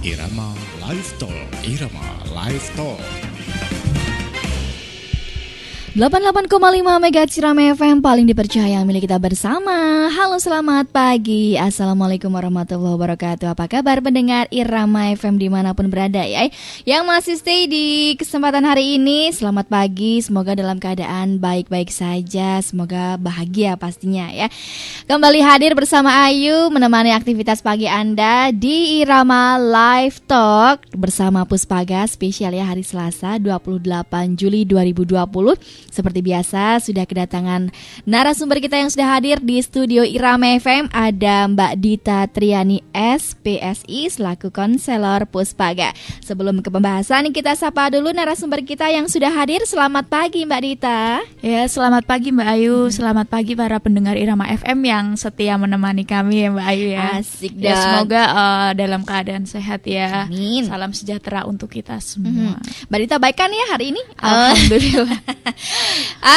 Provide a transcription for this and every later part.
Irama Live Talk. Irama Live Talk. 88,5 MHz Irama FM paling dipercaya milik kita bersama. Halo, selamat pagi. Assalamualaikum warahmatullahi wabarakatuh. Apa kabar pendengar Irama FM dimanapun berada ya, yang masih stay di kesempatan hari ini. Selamat pagi, semoga dalam keadaan baik-baik saja. Semoga bahagia pastinya ya. Kembali hadir bersama Ayu menemani aktivitas pagi Anda di Irama Live Talk bersama Puspaga, spesial ya, hari Selasa 28 Juli 2020. Seperti biasa sudah kedatangan narasumber kita yang sudah hadir di studio Irama FM. Ada Mbak Dita Triani SPSI selaku konselor Puspaga. Sebelum ke pembahasan, kita sapa dulu narasumber kita yang sudah hadir. Selamat pagi Mbak Dita. Ya, selamat pagi Mbak Ayu. Selamat pagi para pendengar Irama FM yang setia menemani kami ya Mbak Ayu ya. Asik ya, dong. semoga dalam keadaan sehat ya. Amin. Salam sejahtera untuk kita semua. Mbak Dita baik kan ya hari ini? Alhamdulillah.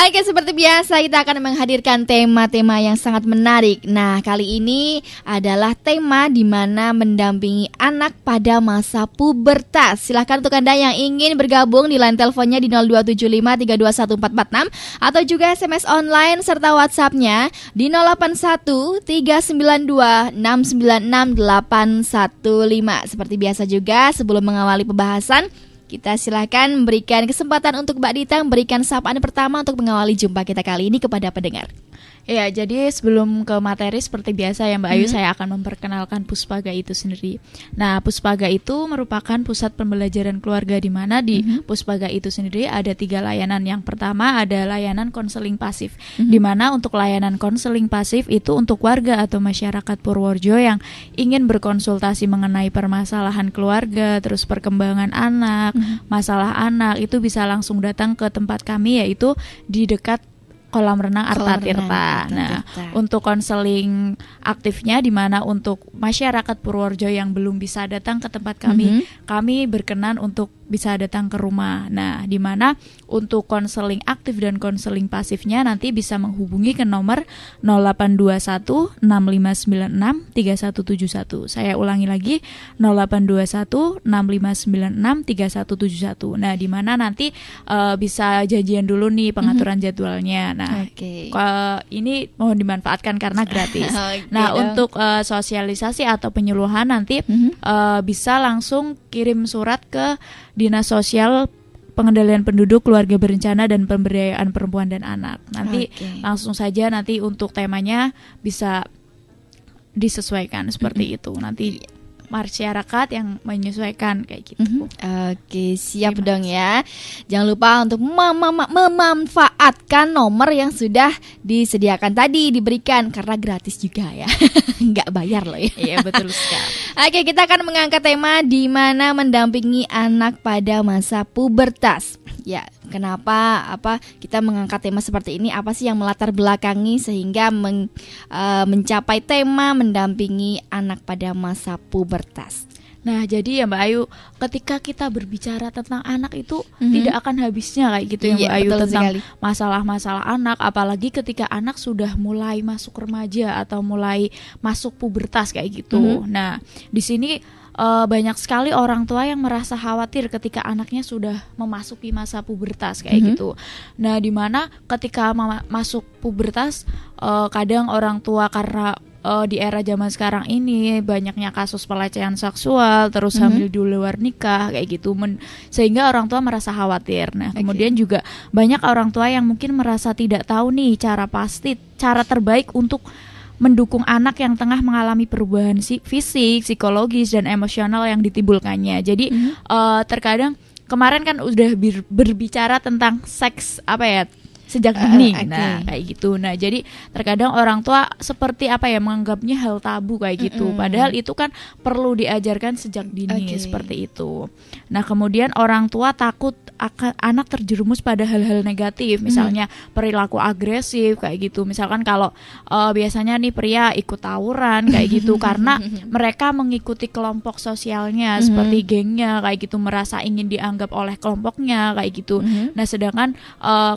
Oke, seperti biasa kita akan menghadirkan tema-tema yang sangat menarik. Nah, kali ini adalah tema di mana mendampingi anak pada masa pubertas. Silahkan untuk Anda yang ingin bergabung di line teleponnya di 02753214446 atau juga SMS online serta WhatsApp-nya di 081392696815. Seperti biasa juga, sebelum mengawali pembahasan, kita silakan memberikan kesempatan untuk Mbak Dita memberikan sapaan pertama untuk mengawali jumpa kita kali ini kepada pendengar. Ya, jadi sebelum ke materi seperti biasa ya Mbak Ayu, saya akan memperkenalkan Puspaga itu sendiri. Nah, Puspaga itu merupakan pusat pembelajaran keluarga di mana di Puspaga itu sendiri ada 3 layanan. Yang pertama ada layanan konseling pasif, di mana untuk layanan konseling pasif itu untuk warga atau masyarakat Purworejo yang ingin berkonsultasi mengenai permasalahan keluarga, terus perkembangan anak, masalah anak, itu bisa langsung datang ke tempat kami, yaitu di dekat kolam renang Arta Tirta. Nah, untuk konseling aktifnya di mana untuk masyarakat Purworejo yang belum bisa datang ke tempat kami, kami berkenan untuk bisa datang ke rumah. Nah, di mana untuk konseling aktif dan konseling pasifnya nanti bisa menghubungi ke nomor 0821-6596-3171. Saya ulangi lagi, 0821-6596-3171. Nah, di mana nanti bisa janjian dulu nih pengaturan jadwalnya. Nah, ini mohon dimanfaatkan karena gratis. Nah, untuk sosialisasi atau penyuluhan nanti bisa langsung kirim surat ke Dinas Sosial Pengendalian Penduduk, Keluarga Berencana dan Pemberdayaan Perempuan dan Anak. Nanti langsung saja nanti untuk temanya bisa disesuaikan seperti itu. Nanti masyarakat yang menyesuaikan kayak gitu. Oke, siap dong ya. Jangan lupa untuk memanfaatkan nomor yang sudah disediakan tadi, diberikan karena gratis juga ya. Nggak bayar loh ya. Iya, betul sekali. Oke, kita akan mengangkat tema di mana mendampingi anak pada masa pubertas. Ya, kenapa kita mengangkat tema seperti ini? Apa sih yang melatar belakangi sehingga mencapai tema mendampingi anak pada masa pubertas? Nah, jadi ya Mbak Ayu, ketika kita berbicara tentang anak itu tidak akan habisnya kayak gitu ya Mbak Ayu, tentang masalah-masalah anak, apalagi ketika anak sudah mulai masuk remaja atau mulai masuk pubertas kayak gitu. Nah, di sini banyak sekali orang tua yang merasa khawatir ketika anaknya sudah memasuki masa pubertas kayak gitu. Nah, di mana ketika masuk pubertas, kadang orang tua karena di era zaman sekarang ini banyaknya kasus pelecehan seksual, terus hamil di luar nikah kayak gitu, sehingga orang tua merasa khawatir. Nah, kemudian juga banyak orang tua yang mungkin merasa tidak tahu nih cara terbaik untuk mendukung anak yang tengah mengalami perubahan fisik, psikologis, dan emosional yang ditimbulkannya. Jadi terkadang kemarin kan udah berbicara tentang seks sejak dini. Nah, kayak gitu. Nah, jadi terkadang orang tua seperti menganggapnya hal tabu kayak gitu. Padahal itu kan perlu diajarkan sejak dini seperti itu. Nah, kemudian orang tua takut anak terjerumus pada hal-hal negatif, misalnya perilaku agresif kayak gitu. Misalkan kalau biasanya nih pria ikut tawuran kayak gitu karena mereka mengikuti kelompok sosialnya seperti gengnya kayak gitu, merasa ingin dianggap oleh kelompoknya kayak gitu. Nah, sedangkan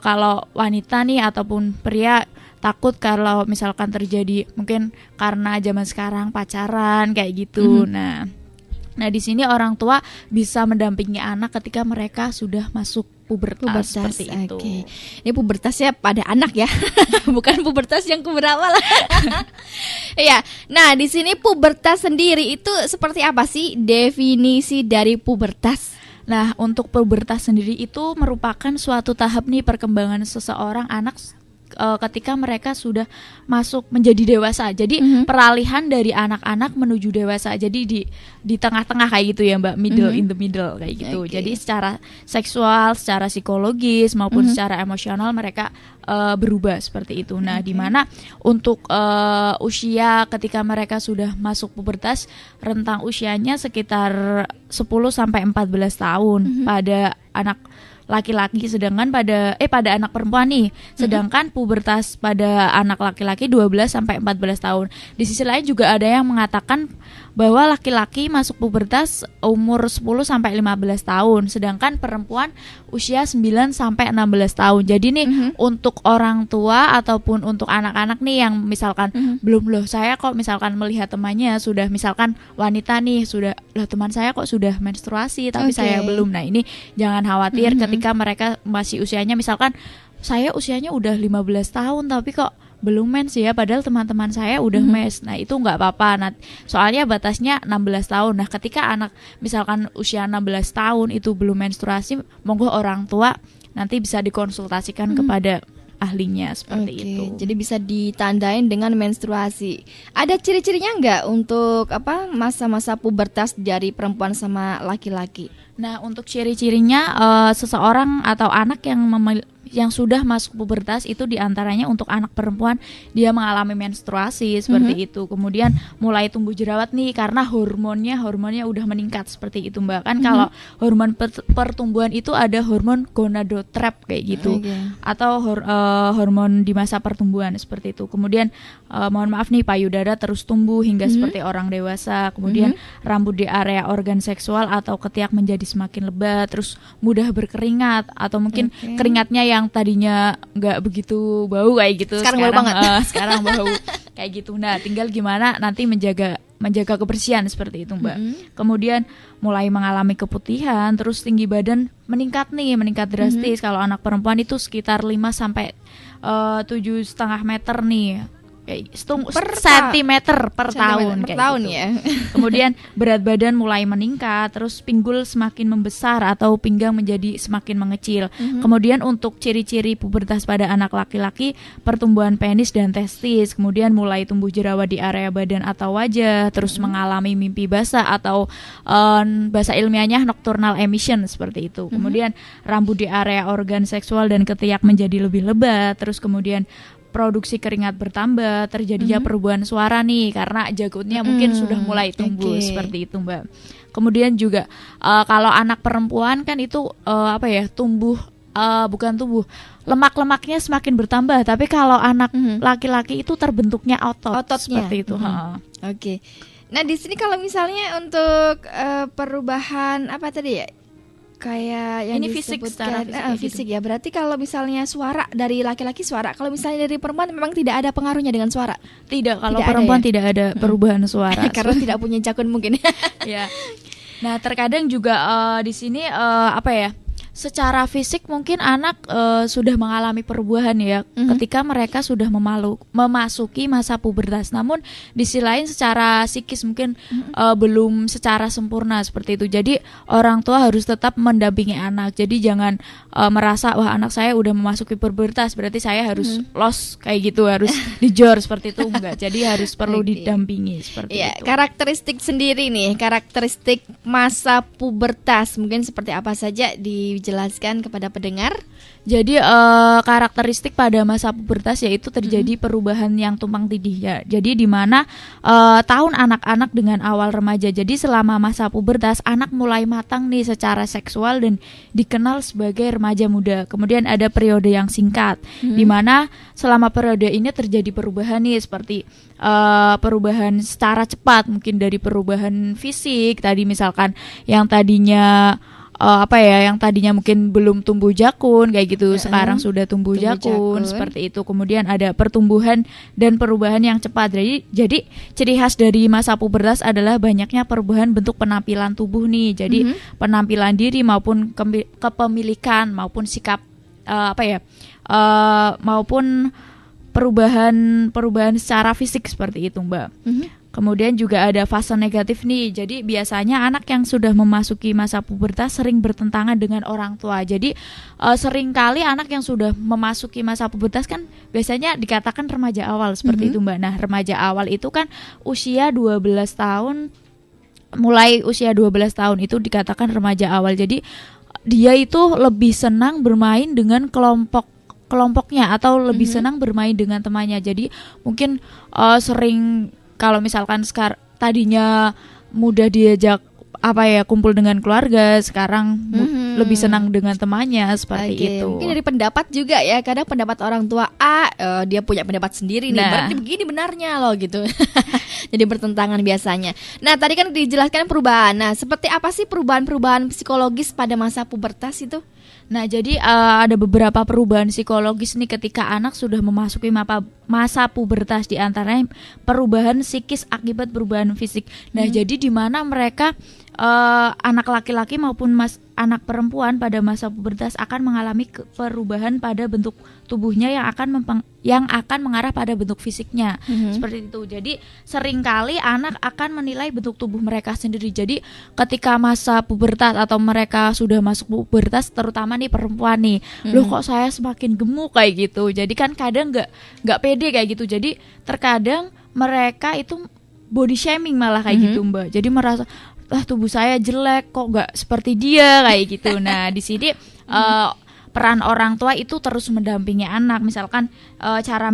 kalau wanita nih ataupun pria takut kalau misalkan terjadi mungkin karena zaman sekarang pacaran kayak gitu. Nah, Nah, di sini orang tua bisa mendampingi anak ketika mereka sudah masuk pubertas seperti itu. Ini pubertasnya pada anak ya, bukan pubertas yang keberapa lah. Iya. Nah, di sini pubertas sendiri itu seperti apa sih definisi dari pubertas? Nah, untuk pubertas sendiri itu merupakan suatu tahap nih perkembangan seseorang anak ketika mereka sudah masuk menjadi dewasa. Jadi peralihan dari anak-anak menuju dewasa. Jadi di tengah-tengah kayak gitu ya Mbak, middle in the middle kayak gitu. Jadi secara seksual, secara psikologis maupun secara emosional mereka berubah seperti itu. Nah, di mana untuk usia ketika mereka sudah masuk pubertas, rentang usianya sekitar 10 sampai 14 tahun pada anak laki-laki, sedangkan pada anak perempuan nih. Sedangkan pubertas pada anak laki-laki 12 sampai 14 tahun. Di sisi lain juga ada yang mengatakan bahwa laki-laki masuk pubertas umur 10 sampai 15 tahun, sedangkan perempuan usia 9 sampai 16 tahun. Jadi nih untuk orang tua ataupun untuk anak-anak nih yang misalkan belum loh, saya kok misalkan melihat temannya sudah misalkan wanita nih, sudah loh teman saya kok sudah menstruasi tapi saya belum. Nah, ini jangan khawatir ketika mereka masih usianya misalkan saya usianya udah 15 tahun tapi kok belum mens ya, padahal teman-teman saya udah mens. Nah, itu nggak apa-apa. Nah, soalnya batasnya 16 tahun. Nah, ketika anak misalkan usia 16 tahun itu belum menstruasi, monggo orang tua nanti bisa dikonsultasikan kepada ahlinya seperti itu. Jadi bisa ditandain dengan menstruasi. Ada ciri-cirinya nggak untuk masa-masa pubertas dari perempuan sama laki-laki? Nah, untuk ciri-cirinya seseorang atau anak yang sudah masuk pubertas itu diantaranya untuk anak perempuan dia mengalami menstruasi seperti itu, kemudian mulai tumbuh jerawat nih karena hormonnya udah meningkat seperti itu Mbak. Kan kalau hormon pertumbuhan itu ada hormon gonadotropin kayak gitu, atau hormon di masa pertumbuhan seperti itu. Kemudian mohon maaf nih, payudara terus tumbuh hingga seperti orang dewasa. Kemudian rambut di area organ seksual atau ketiak menjadi semakin lebat, terus mudah berkeringat atau mungkin keringatnya yang tadinya nggak begitu bau kayak gitu sekarang bau banget. Sekarang bau kayak gitu. Nah, tinggal gimana nanti menjaga kebersihan seperti itu Mbak. Kemudian mulai mengalami keputihan, terus tinggi badan meningkat drastis. Kalau anak perempuan itu sekitar 5 sampai 7,5 meter nih, sentimeter per tahun per tahun gitu. ya. Kemudian berat badan mulai meningkat, terus pinggul semakin membesar atau pinggang menjadi semakin mengecil. Kemudian untuk ciri-ciri pubertas pada anak laki-laki, pertumbuhan penis dan testis, kemudian mulai tumbuh jerawat di area badan atau wajah, terus mengalami mimpi basah atau bahasa ilmiahnya nocturnal emission seperti itu. Kemudian rambut di area organ seksual dan ketiak menjadi lebih lebat, terus kemudian produksi keringat bertambah, terjadinya perubahan suara nih karena jagutnya mungkin sudah mulai tumbuh seperti itu Mbak. Kemudian juga kalau anak perempuan kan itu lemak-lemaknya semakin bertambah, tapi kalau anak laki-laki itu terbentuknya ototnya seperti itu. Nah, di sini kalau misalnya untuk perubahan apa tadi ya? Kayak yang ini fisik fisik ya. Berarti kalau misalnya suara dari laki-laki kalau misalnya dari perempuan memang tidak ada pengaruhnya dengan suara. Tidak, kalau perempuan tidak ada perubahan suara karena tidak punya jakun mungkin. Ya. Nah, terkadang juga di sini secara fisik mungkin anak sudah mengalami perubahan ya ketika mereka sudah memasuki masa pubertas. Namun di sisi lain secara psikis mungkin belum secara sempurna seperti itu. Jadi orang tua harus tetap mendampingi anak. Jadi jangan merasa wah anak saya udah memasuki pubertas berarti saya harus los kayak gitu, harus dijor seperti itu, enggak. Jadi harus perlu didampingi seperti itu. Karakteristik sendiri nih, karakteristik masa pubertas mungkin seperti apa saja dijelaskan kepada pendengar. Jadi karakteristik pada masa pubertas yaitu terjadi perubahan yang tumpang tindih ya. Jadi di mana tahun anak-anak dengan awal remaja. Jadi selama masa pubertas anak mulai matang nih secara seksual dan dikenal sebagai remaja muda. Kemudian ada periode yang singkat di mana selama periode ini terjadi perubahan nih seperti perubahan secara cepat, mungkin dari perubahan fisik tadi misalkan yang tadinya yang tadinya mungkin belum tumbuh jakun kayak gitu, sekarang sudah tumbuh jakun seperti itu. Kemudian ada pertumbuhan dan perubahan yang cepat. Jadi ciri khas dari masa pubertas adalah banyaknya perubahan bentuk penampilan tubuh nih. Jadi penampilan diri maupun kepemilikan maupun sikap maupun perubahan secara fisik seperti itu, Mbak. Kemudian juga ada fase negatif nih. Jadi biasanya anak yang sudah memasuki masa pubertas sering bertentangan dengan orang tua. Jadi seringkali anak yang sudah memasuki masa pubertas kan biasanya dikatakan remaja awal seperti itu, Mbak. Nah, remaja awal itu kan usia 12 tahun, mulai usia 12 tahun itu dikatakan remaja awal. Jadi dia itu lebih senang bermain dengan kelompoknya atau lebih senang bermain dengan temannya. Jadi mungkin sering kalau misalkan tadinya mudah diajak kumpul dengan keluarga, sekarang lebih senang dengan temannya seperti itu. Mungkin dari pendapat juga ya, kadang pendapat orang tua dia punya pendapat sendiri nih, berarti begini benarnya loh gitu. Jadi bertentangan biasanya. Nah, tadi kan dijelaskan perubahan. Nah, seperti apa sih perubahan-perubahan psikologis pada masa pubertas itu? Nah, jadi ada beberapa perubahan psikologis nih ketika anak sudah memasuki masa pubertas, di antaranya perubahan psikis akibat perubahan fisik. Nah, jadi di mana mereka anak laki-laki maupun anak perempuan pada masa pubertas akan mengalami perubahan pada bentuk tubuhnya yang akan mengarah pada bentuk fisiknya. Seperti itu. Jadi seringkali anak akan menilai bentuk tubuh mereka sendiri. Jadi ketika masa pubertas atau mereka sudah masuk pubertas, terutama nih perempuan nih, loh kok saya semakin gemuk kayak gitu. Jadi kan kadang nggak pede kayak gitu. Jadi terkadang mereka itu body shaming malah kayak gitu, Mbak. Jadi merasa tubuh saya jelek, kok nggak seperti dia kayak gitu. Nah, di sini peran orang tua itu terus mendampingi anak. Misalkan cara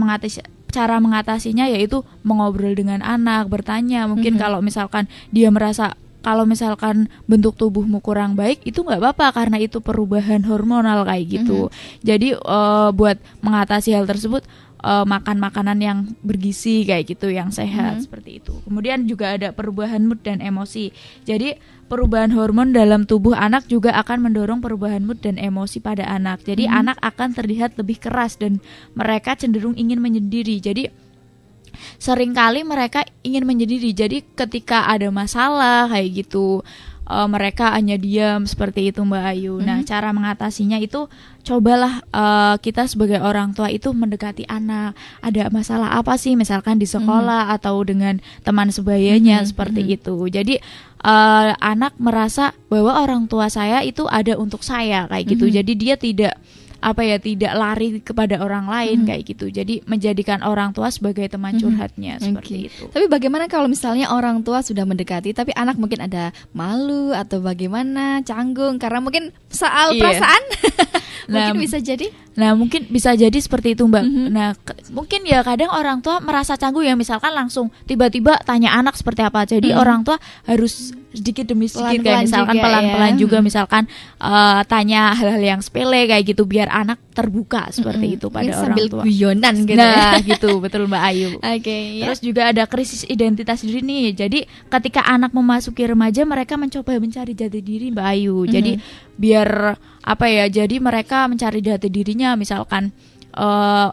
mengatasinya yaitu mengobrol dengan anak, bertanya. Mungkin kalau misalkan dia merasa kalau misalkan bentuk tubuhmu kurang baik, itu nggak apa-apa karena itu perubahan hormonal kayak gitu. Jadi buat mengatasi hal tersebut, makan makanan yang bergizi kayak gitu, yang sehat seperti itu. Kemudian juga ada perubahan mood dan emosi. Jadi perubahan hormon dalam tubuh anak juga akan mendorong perubahan mood dan emosi pada anak. Jadi anak akan terlihat lebih keras dan mereka cenderung ingin menyendiri. Jadi seringkali mereka ingin menyendiri. Jadi ketika ada masalah kayak gitu, mereka hanya diam seperti itu, Mbak Ayu. Nah, cara mengatasinya itu cobalah kita sebagai orang tua itu mendekati anak. Ada masalah apa sih, misalkan di sekolah atau dengan teman sebayanya seperti itu. Jadi anak merasa bahwa orang tua saya itu ada untuk saya kayak gitu. Jadi dia tidak lari kepada orang lain kayak gitu. Jadi menjadikan orang tua sebagai teman curhatnya seperti itu. Tapi bagaimana kalau misalnya orang tua sudah mendekati tapi anak mungkin ada malu atau bagaimana, canggung karena mungkin soal perasaan? Mungkin bisa jadi. Nah, mungkin bisa jadi seperti itu, Mbak. Nah, mungkin ya kadang orang tua merasa canggung ya, misalkan langsung tiba-tiba tanya anak seperti apa. Jadi orang tua harus sedikit demi sedikit kayak misalkan pelan-pelan juga misalkan tanya hal-hal yang sepele kayak gitu biar anak terbuka seperti itu pada orang tua. Sambil guyonan gitu. Nah, gitu, betul Mbak Ayu. Oke. Terus juga ada krisis identitas diri nih. Jadi ketika anak memasuki remaja, mereka mencoba mencari jati diri, Mbak Ayu. Jadi biar jadi mereka mencari jati dirinya, misalkan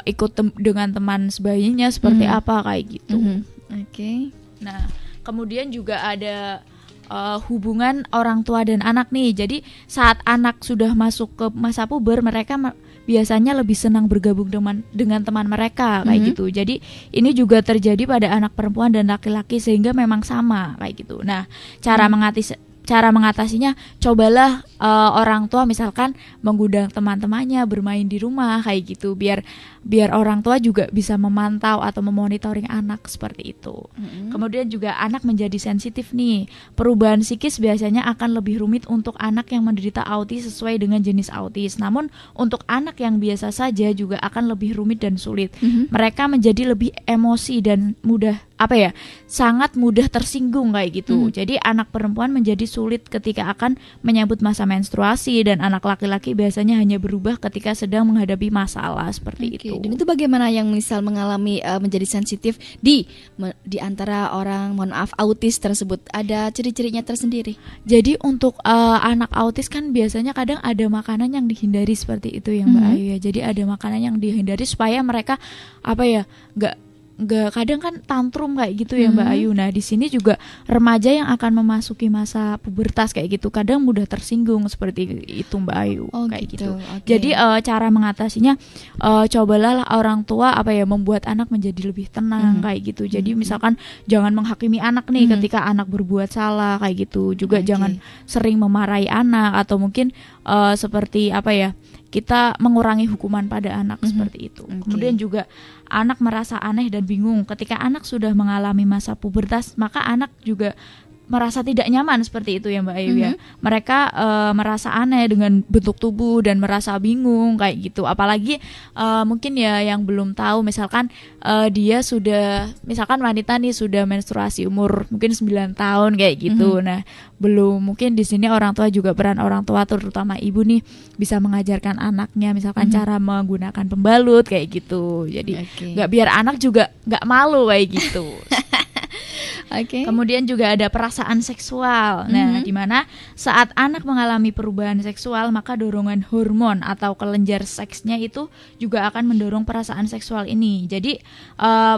ikut dengan teman sebayanya seperti apa kayak gitu. Oke. Nah, kemudian juga ada hubungan orang tua dan anak nih. Jadi saat anak sudah masuk ke masa puber, mereka biasanya lebih senang bergabung dengan teman mereka kayak gitu. Jadi ini juga terjadi pada anak perempuan dan laki-laki sehingga memang sama kayak gitu. Nah, cara mengatasinya, cobalah orang tua misalkan mengundang teman-temannya bermain di rumah kayak gitu, biar orang tua juga bisa memantau atau memonitoring anak seperti itu. Kemudian juga anak menjadi sensitif nih. Perubahan psikis biasanya akan lebih rumit untuk anak yang menderita autis sesuai dengan jenis autis. Namun untuk anak yang biasa saja juga akan lebih rumit dan sulit. Mereka menjadi lebih emosi dan sangat mudah tersinggung kayak gitu. Jadi anak perempuan menjadi sulit ketika akan menyambut masa menstruasi, dan anak laki-laki biasanya hanya berubah ketika sedang menghadapi masalah seperti itu. Dan itu bagaimana yang misal mengalami menjadi sensitif di antara orang, mohon maaf, autis tersebut, ada ciri-cirinya tersendiri? Jadi untuk anak autis kan biasanya kadang ada makanan yang dihindari seperti itu ya Mbak Ayu ya. Jadi ada makanan yang dihindari supaya mereka nggak kadang kan tantrum kayak gitu ya Mbak Ayu. Nah di sini juga remaja yang akan memasuki masa pubertas kayak gitu kadang mudah tersinggung seperti itu Mbak Ayu. Kayak gitu. Okay. Jadi cara mengatasinya cobalah orang tua membuat anak menjadi lebih tenang kayak gitu. Jadi misalkan jangan menghakimi anak nih ketika anak berbuat salah kayak gitu. Juga jangan sering memarahi anak, atau mungkin seperti kita mengurangi hukuman pada anak seperti itu. Kemudian juga anak merasa aneh dan bingung. Ketika anak sudah mengalami masa pubertas, maka anak juga merasa tidak nyaman seperti itu ya Mbak Ayu ya. Mereka merasa aneh dengan bentuk tubuh dan merasa bingung kayak gitu. Apalagi mungkin ya yang belum tahu, misalkan dia sudah, misalkan wanita nih sudah menstruasi umur mungkin 9 tahun kayak gitu. Nah, belum, mungkin di sini orang tua juga, peran orang tua terutama ibu nih bisa mengajarkan anaknya misalkan cara menggunakan pembalut kayak gitu. Jadi nggak biar anak juga nggak malu kayak gitu. Kemudian juga ada perasaan seksual. Nah, di mana saat anak mengalami perubahan seksual, maka dorongan hormon atau kelenjar seksnya itu juga akan mendorong perasaan seksual ini. Jadi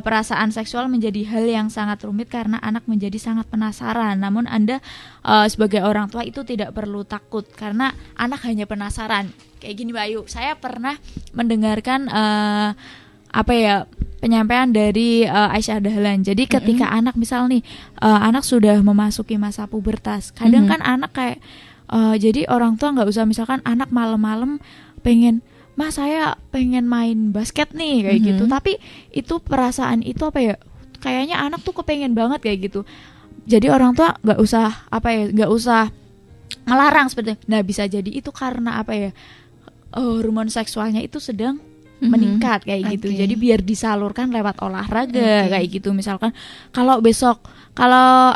perasaan seksual menjadi hal yang sangat rumit karena anak menjadi sangat penasaran. Namun Anda sebagai orang tua itu tidak perlu takut karena anak hanya penasaran. Kayak gini Mbak Ayu, saya pernah mendengarkan penyampaian dari Aisyah Dahlan. Jadi ketika anak misal nih anak sudah memasuki masa pubertas, kadang kan anak kayak jadi orang tua nggak usah, misalkan anak malam-malam pengen, "Mas, saya pengen main basket nih," kayak gitu. Tapi itu perasaan itu kayaknya anak tuh kepengen banget kayak gitu. Jadi orang tua nggak usah ngelarang seperti itu. Nah, bisa jadi itu karena hormon seksualnya itu sedang meningkat kayak gitu. Jadi biar disalurkan lewat olahraga kayak gitu. Misalkan kalau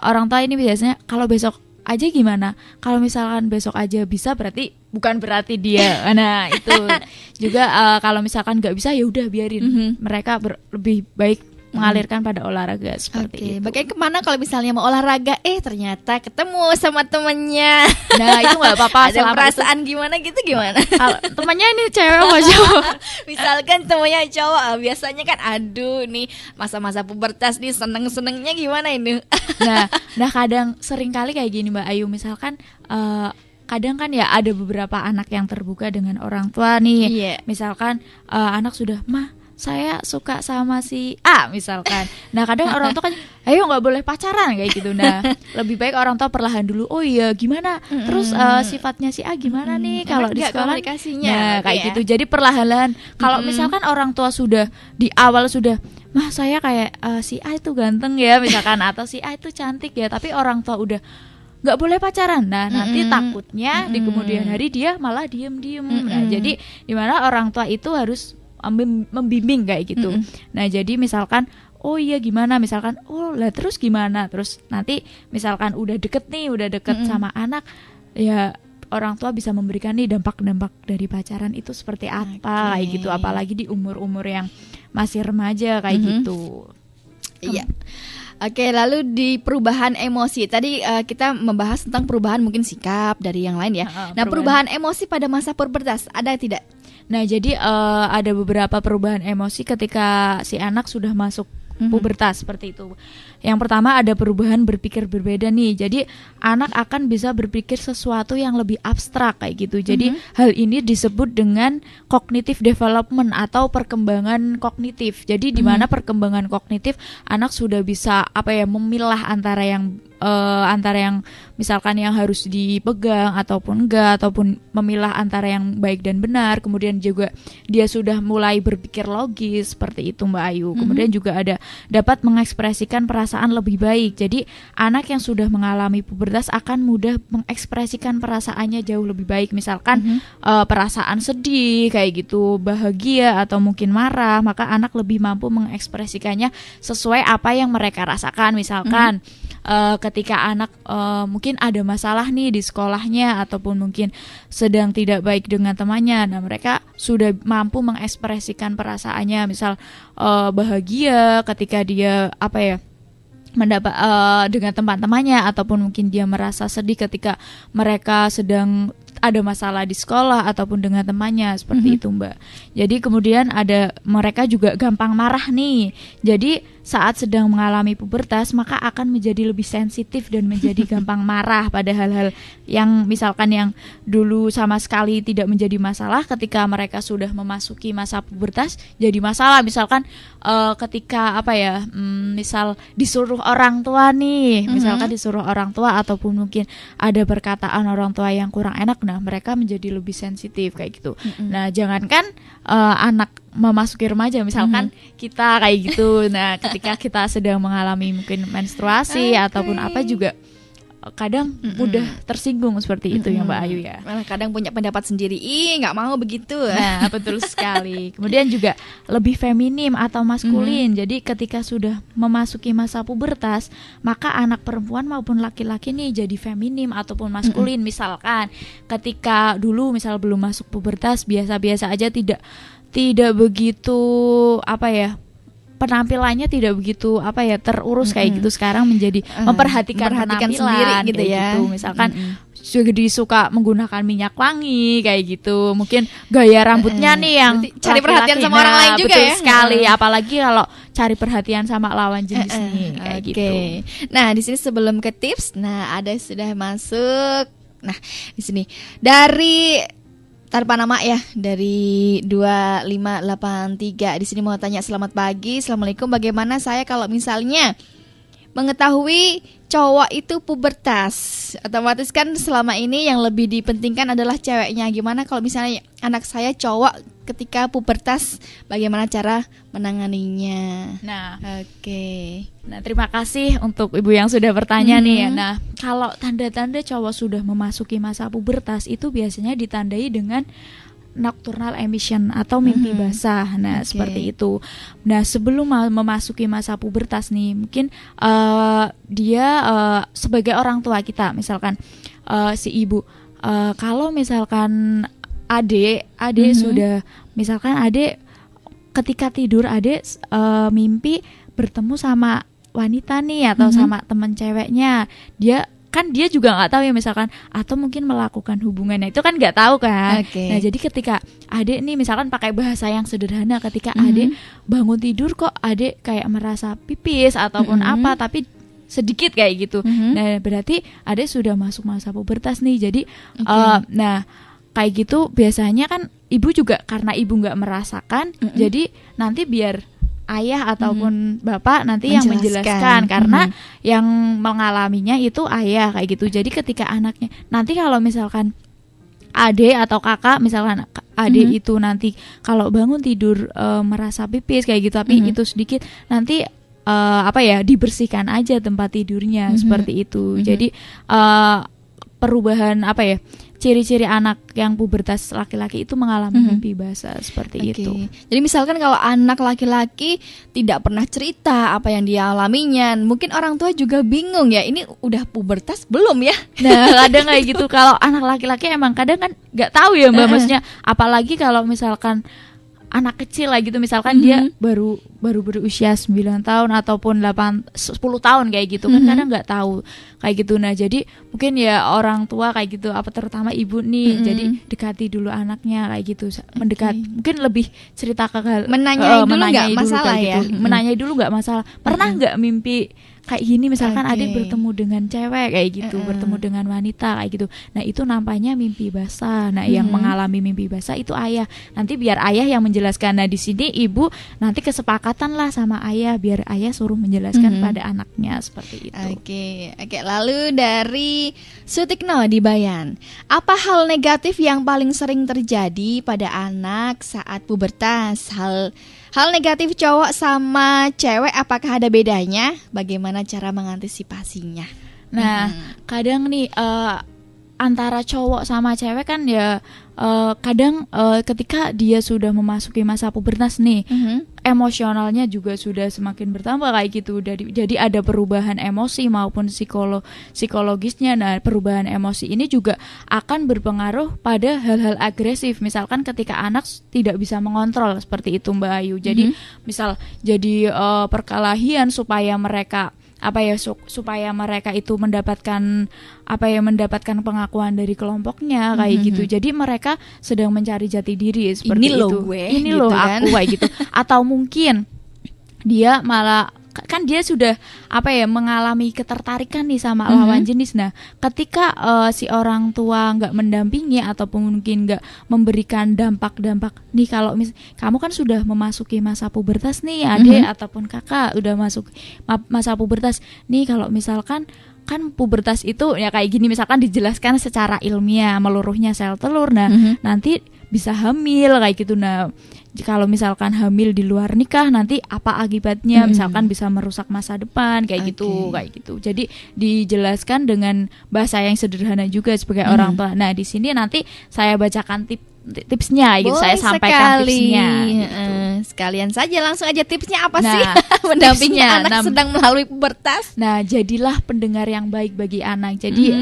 orang tua ini biasanya kalau besok aja gimana? Kalau misalkan besok aja bisa, bukan berarti dia. Nah, itu juga kalau misalkan nggak bisa ya udah biarin. Mereka lebih baik mengalirkan pada olahraga seperti itu. Bagaimana kemana kalau misalnya mau olahraga, ternyata ketemu sama temennya. Nah, itu nggak apa-apa. Ada perasaan gimana gitu, gimana? Temannya ini cewek apa cowok? Misalkan temennya cowok, biasanya kan aduh nih masa-masa pubertas nih, seneng-senengnya gimana ini? Nah kadang sering kali kayak gini Mbak Ayu, misalkan kadang kan ya ada beberapa anak yang terbuka dengan orang tua nih. Misalkan anak sudah, "Mah, saya suka sama si A," misalkan. Nah kadang orang tua kan, "Ayo nggak boleh pacaran," kayak gitu. Nah lebih baik orang tua perlahan dulu, "Oh iya gimana? Terus sifatnya si A gimana nih kalau di sekolah?" Nah kayak gitu. Jadi perlahan-lahan. Kalau misalkan orang tua sudah di awal sudah, "Mah, saya kayak si A itu ganteng ya," misalkan, atau si A itu cantik ya, tapi orang tua udah nggak boleh pacaran. Nah nanti takutnya di kemudian hari dia malah diem-diem. Nah jadi dimana orang tua itu harus membimbing kayak gitu. Nah jadi misalkan, "Oh iya gimana?" Misalkan, "Oh lah terus gimana?" Terus nanti misalkan udah deket sama anak, ya orang tua bisa memberikan nih dampak-dampak dari pacaran itu seperti apa kayak gitu. Apalagi di umur-umur yang masih remaja kayak gitu. Iya. Lalu di perubahan emosi. Tadi kita membahas tentang perubahan mungkin sikap dari yang lain ya. Nah, perubahan emosi pada masa pubertas ada tidak? Nah, jadi ada beberapa perubahan emosi ketika si anak sudah masuk pubertas seperti itu. Yang pertama ada perubahan berpikir berbeda nih. Jadi anak akan bisa berpikir sesuatu yang lebih abstrak kayak gitu. Jadi hal ini disebut dengan cognitive development atau perkembangan kognitif. Jadi di mana perkembangan kognitif anak sudah bisa memilah antara yang misalkan yang harus dipegang ataupun enggak, ataupun memilah antara yang baik dan benar. Kemudian juga dia sudah mulai berpikir logis seperti itu Mbak Ayu. Kemudian juga ada dapat mengekspresikan perasaan lebih baik. Jadi anak yang sudah mengalami pubertas akan mudah mengekspresikan perasaannya jauh lebih baik. Misalkan perasaan sedih kayak gitu, bahagia atau mungkin marah, maka anak lebih mampu mengekspresikannya sesuai apa yang mereka rasakan. Misalkan ketika anak mungkin ada masalah nih di sekolahnya ataupun mungkin sedang tidak baik dengan temannya. Nah, mereka sudah mampu mengekspresikan perasaannya, misal bahagia ketika dia mendapat dengan teman-temannya, ataupun mungkin dia merasa sedih ketika mereka sedang ada masalah di sekolah ataupun dengan temannya, seperti itu Mbak. Jadi kemudian mereka juga gampang marah nih. Jadi saat sedang mengalami pubertas maka akan menjadi lebih sensitif dan menjadi gampang marah pada hal-hal yang misalkan yang dulu sama sekali tidak menjadi masalah, ketika mereka sudah memasuki masa pubertas jadi masalah. Misalkan ketika misal disuruh orang tua nih, misalkan disuruh orang tua ataupun mungkin ada perkataan orang tua yang kurang enak, nah mereka menjadi lebih sensitif kayak gitu. Nah, jangankan anak memasuki remaja, misalkan kita kayak gitu. Nah, ketika kita sedang mengalami mungkin menstruasi ataupun apa juga kadang mudah tersinggung seperti itu ya Mbak Ayu ya. Malah kadang punya pendapat sendiri, nggak mau begitu. Nah, betul sekali. Kemudian juga lebih feminim atau maskulin. Jadi ketika sudah memasuki masa pubertas, maka anak perempuan maupun laki-laki nih jadi feminim ataupun maskulin. Misalkan ketika dulu misal belum masuk pubertas biasa-biasa aja, tidak begitu penampilannya tidak begitu terurus kayak gitu. Sekarang menjadi memperhatikan penampilan sendiri gitu ya. Gitu. Misalkan jadi suka menggunakan minyak wangi kayak gitu. Mungkin gaya rambutnya nih yang cari perhatian sama orang lain juga, betul ya. Sekali, apalagi kalau cari perhatian sama lawan jenis nih kayak gitu. Nah, di sini sebelum ke tips, ada sudah masuk. Nah, di sini dari tanpa nama ya, dari 2583 di sini mau tanya, selamat pagi, assalamualaikum, bagaimana saya kalau misalnya mengetahui cowok itu pubertas, otomatis kan selama ini yang lebih dipentingkan adalah ceweknya. Gimana kalau misalnya anak saya cowok ketika pubertas, bagaimana cara menanganinya? Nah, Nah, terima kasih untuk ibu yang sudah bertanya nih ya. Nah, kalau tanda-tanda cowok sudah memasuki masa pubertas itu biasanya ditandai dengan nocturnal emission atau mimpi basah. Nah, seperti itu. Nah, sebelum memasuki masa pubertas nih, mungkin dia sebagai orang tua kita, misalkan si ibu, kalau misalkan adik sudah, misalkan adik ketika tidur adik mimpi bertemu sama wanita nih atau sama teman ceweknya, dia juga nggak tahu ya misalkan, atau mungkin melakukan hubungannya, itu kan nggak tahu kan. Nah, jadi ketika adik nih misalkan pakai bahasa yang sederhana, ketika adik bangun tidur kok adik kayak merasa pipis ataupun apa, tapi sedikit kayak gitu. Nah, berarti adik sudah masuk masa pubertas nih. Jadi nah kayak gitu biasanya kan ibu juga, karena ibu nggak merasakan, jadi nanti biar ayah ataupun bapak nanti yang menjelaskan, karena yang mengalaminya itu ayah kayak gitu. Jadi ketika anaknya nanti, kalau misalkan adik atau kakak, misalkan adik itu nanti kalau bangun tidur merasa pipis kayak gitu, tapi itu sedikit, nanti dibersihkan aja tempat tidurnya, seperti itu. Jadi perubahan ciri-ciri anak yang pubertas laki-laki itu mengalami mimpi basah seperti itu. Jadi misalkan kalau anak laki-laki tidak pernah cerita apa yang dia alaminya, mungkin orang tua juga bingung ya, ini udah pubertas belum ya? Nah, kadang kayak gitu. Kalau anak laki-laki emang kadang kan nggak tahu ya Mbak, maksudnya apalagi kalau misalkan anak kecil lah gitu, misalkan dia baru berusia 9 tahun ataupun 10 tahun kayak gitu kan, kadang nggak tahu kayak gitu. Nah, jadi mungkin ya orang tua kayak gitu, terutama ibu nih, jadi dekati dulu anaknya kayak gitu, mungkin lebih cerita ke menanyai dulu nggak masalah ya, gitu. Menanyai dulu nggak masalah. Pernah nggak mimpi kayak gini, misalkan adik bertemu dengan cewek kayak gitu, bertemu dengan wanita kayak gitu. Nah, itu nampaknya mimpi basah. Nah, yang mengalami mimpi basah itu ayah. Nanti biar ayah yang menjelaskan. Nah, di sini ibu nanti kesepakatan lah sama ayah, biar ayah suruh menjelaskan pada anaknya, seperti itu. Oke. Lalu dari Sutikno di Bayan, apa hal negatif yang paling sering terjadi pada anak saat pubertas? Hal negatif cowok sama cewek, apakah ada bedanya? Bagaimana cara mengantisipasinya? Nah, kadang nih antara cowok sama cewek kan ya kadang ketika dia sudah memasuki masa pubertas nih, emosionalnya juga sudah semakin bertambah kayak gitu. Jadi ada perubahan emosi maupun psikologisnya. Nah, perubahan emosi ini juga akan berpengaruh pada hal-hal agresif. Misalkan ketika anak tidak bisa mengontrol seperti itu Mbak Ayu. Jadi misal jadi perkelahian supaya mereka supaya mereka itu mendapatkan pengakuan dari kelompoknya kayak gitu. Jadi mereka sedang mencari jati diri seperti ini itu. Ini gitu loh kan? aku kayak gitu. Atau mungkin dia malah kan dia sudah mengalami ketertarikan nih sama lawan jenis. Nah, ketika si orang tua nggak mendampingi ataupun mungkin nggak memberikan dampak nih, kalau kamu kan sudah memasuki masa pubertas nih, adik ataupun kakak udah masuk masa pubertas nih, kalau misalkan kan pubertas itu ya kayak gini, misalkan dijelaskan secara ilmiah, meluruhnya sel telur, nah nanti bisa hamil kayak gitu. Nah, kalau misalkan hamil di luar nikah nanti apa akibatnya, misalkan bisa merusak masa depan kayak gitu. Jadi dijelaskan dengan bahasa yang sederhana juga sebagai orang tua. Nah, di sini nanti saya bacakan tipsnya gitu. Saya sampaikan tipsnya gitu. Sekalian saja langsung aja tipsnya apa sih mendampingi anak sedang melalui pubertas. Nah, jadilah pendengar yang baik bagi anak. Jadi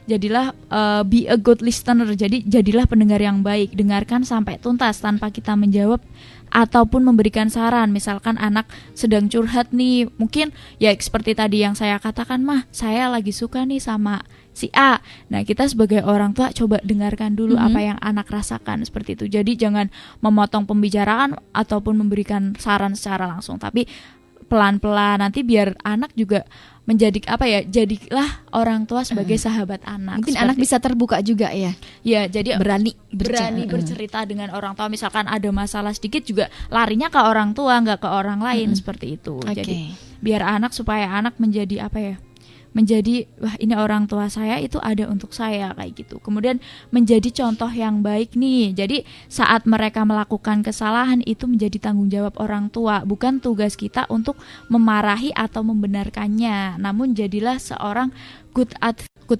jadilah be a good listener. Jadi jadilah pendengar yang baik, dengarkan sampai tuntas tanpa kita menjawab ataupun memberikan saran. Misalkan anak sedang curhat nih, mungkin ya seperti tadi yang saya katakan, mah saya lagi suka nih sama si A. Nah, kita sebagai orang tua coba dengarkan dulu apa yang anak rasakan seperti itu. Jadi jangan memotong pembicaraan ataupun memberikan saran secara langsung, tapi pelan-pelan, nanti biar anak juga jadilah orang tua sebagai sahabat anak. Mungkin anak bisa terbuka juga ya. Ya, jadi berani bercerita. bercerita dengan orang tua. Misalkan ada masalah sedikit juga larinya ke orang tua, nggak ke orang lain seperti itu. Jadi biar supaya anak menjadi menjadi wah, ini orang tua saya itu ada untuk saya kayak gitu. Kemudian menjadi contoh yang baik nih. Jadi saat mereka melakukan kesalahan itu menjadi tanggung jawab orang tua, bukan tugas kita untuk memarahi atau membenarkannya. Namun jadilah seorang good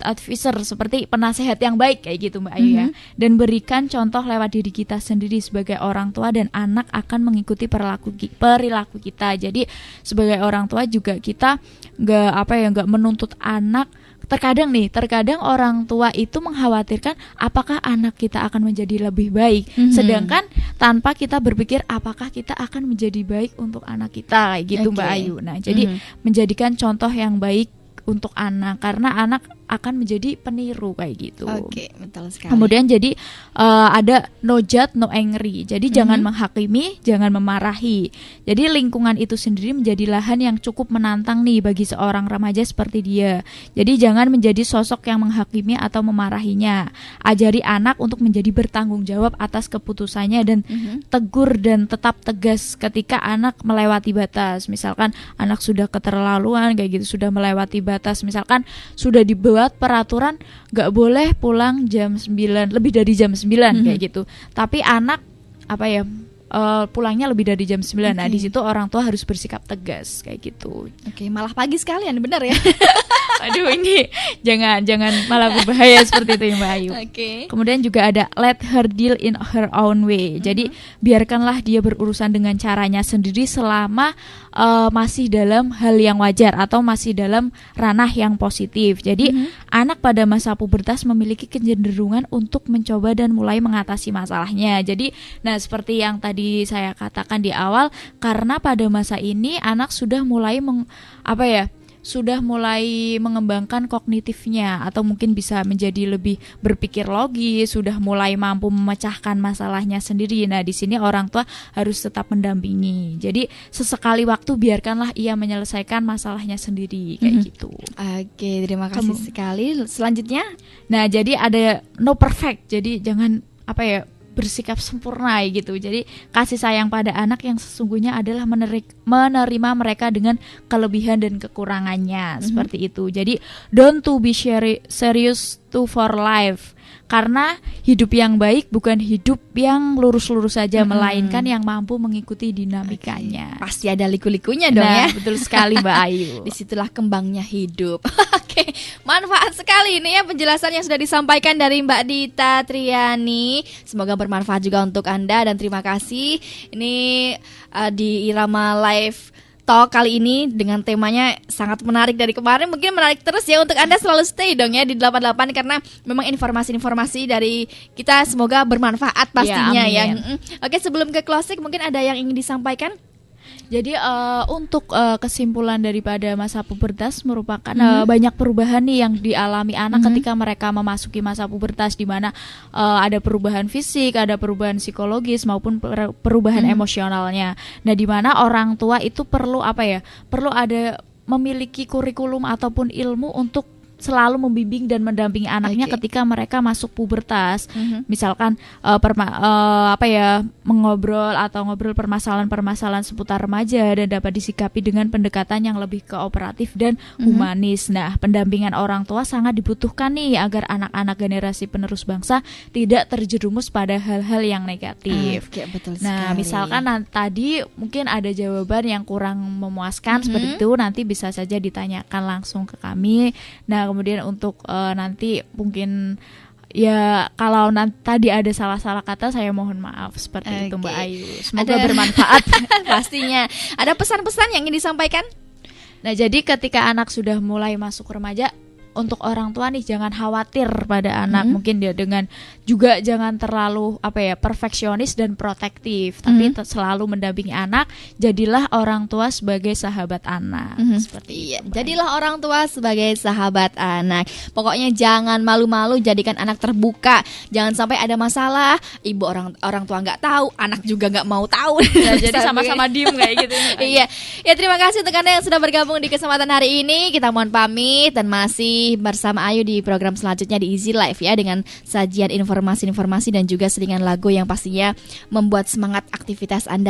advisor, seperti penasehat yang baik kayak gitu Mbak Ayu ya. Dan berikan contoh lewat diri kita sendiri sebagai orang tua, dan anak akan mengikuti perilaku kita. Jadi sebagai orang tua juga kita nggak menuntut anak. Terkadang orang tua itu mengkhawatirkan apakah anak kita akan menjadi lebih baik, sedangkan tanpa kita berpikir apakah kita akan menjadi baik untuk anak kita kayak gitu Mbak Ayu. Nah, jadi menjadikan contoh yang baik untuk anak, karena anak akan menjadi peniru kayak gitu. Oke, betul sekali. Kemudian jadi ada no judge, no angry. Jadi jangan menghakimi, jangan memarahi. Jadi lingkungan itu sendiri menjadi lahan yang cukup menantang nih bagi seorang remaja seperti dia. Jadi jangan menjadi sosok yang menghakimi atau memarahinya. Ajari anak untuk menjadi bertanggung jawab atas keputusannya, dan tegur dan tetap tegas ketika anak melewati batas. Misalkan anak sudah keterlaluan kayak gitu, sudah melewati batas. Misalkan sudah dibuat peraturan nggak boleh pulang jam 9, lebih dari jam 9 kayak gitu. Tapi anak pulangnya lebih dari jam 9. Nah, di situ orang tua harus bersikap tegas kayak gitu. Oke, malah pagi sekalian, benar ya? Aduh, ini jangan malah berbahaya seperti itu ya Mbak Ayu. Kemudian juga ada let her deal in her own way. Jadi biarkanlah dia berurusan dengan caranya sendiri selama masih dalam hal yang wajar atau masih dalam ranah yang positif. Jadi anak pada masa pubertas memiliki kecenderungan untuk mencoba dan mulai mengatasi masalahnya. Jadi seperti yang tadi saya katakan di awal, karena pada masa ini anak sudah mulai sudah mulai mengembangkan kognitifnya, atau mungkin bisa menjadi lebih berpikir logis, sudah mulai mampu memecahkan masalahnya sendiri. Nah, di sini orang tua harus tetap mendampingi. Jadi sesekali waktu biarkanlah ia menyelesaikan masalahnya sendiri kayak gitu. Oke, terima kasih sekali. Selanjutnya, nah jadi ada no perfect. Jadi jangan bersikap sempurna gitu. Jadi kasih sayang pada anak yang sesungguhnya adalah menerima mereka dengan kelebihan dan kekurangannya seperti itu. Jadi don't to be serious to for life. Karena hidup yang baik bukan hidup yang lurus-lurus saja, melainkan yang mampu mengikuti dinamikanya. Pasti ada liku-likunya dong ya. Betul sekali Mbak Ayu. Disitulah kembangnya hidup. Oke, manfaat sekali ini ya penjelasan yang sudah disampaikan dari Mbak Dita Triani. Semoga bermanfaat juga untuk Anda dan terima kasih. Ini di Irama Live Talk kali ini dengan temanya sangat menarik dari kemarin. Mungkin menarik terus ya untuk Anda, selalu stay dong ya di 88 karena memang informasi-informasi dari kita semoga bermanfaat pastinya ya. Oke, sebelum ke closing mungkin ada yang ingin disampaikan? Jadi untuk kesimpulan daripada masa pubertas merupakan banyak perubahan nih yang dialami anak ketika mereka memasuki masa pubertas, di mana ada perubahan fisik, ada perubahan psikologis maupun perubahan emosionalnya. Nah, di mana orang tua itu perlu perlu ada memiliki kurikulum ataupun ilmu untuk selalu membimbing dan mendampingi anaknya ketika mereka masuk pubertas. Misalkan mengobrol atau ngobrol permasalahan-permasalahan seputar remaja dan dapat disikapi dengan pendekatan yang lebih kooperatif dan humanis. Nah, pendampingan orang tua sangat dibutuhkan nih agar anak-anak generasi penerus bangsa tidak terjerumus pada hal-hal yang negatif. Betul nah, sekali. misalkan tadi mungkin ada jawaban yang kurang memuaskan seperti itu, nanti bisa saja ditanyakan langsung ke kami. Nah, kemudian untuk nanti mungkin ya kalau tadi ada salah-salah kata saya mohon maaf seperti itu Mbak Ayu. Semoga bermanfaat. Pastinya. Ada pesan-pesan yang ingin disampaikan? Nah, jadi ketika anak sudah mulai masuk remaja, untuk orang tua nih jangan khawatir pada anak. Mungkin dia dengan juga jangan terlalu perfeksionis dan protektif, tapi selalu mendampingi anak. Jadilah orang tua sebagai sahabat anak. Seperti itu. Jadilah orang tua sebagai sahabat anak. Pokoknya jangan malu-malu, jadikan anak terbuka. Jangan sampai ada masalah, ibu orang tua nggak tahu, anak juga nggak mau tahu. Ya, jadi sama-sama diem kayak gitu. Iya. Ya, terima kasih untuk Anda yang sudah bergabung di kesempatan hari ini. Kita mohon pamit dan masih bersama Ayu di program selanjutnya di Easy Life ya, dengan sajian informasi-informasi dan juga selingan lagu yang pastinya membuat semangat aktivitas Anda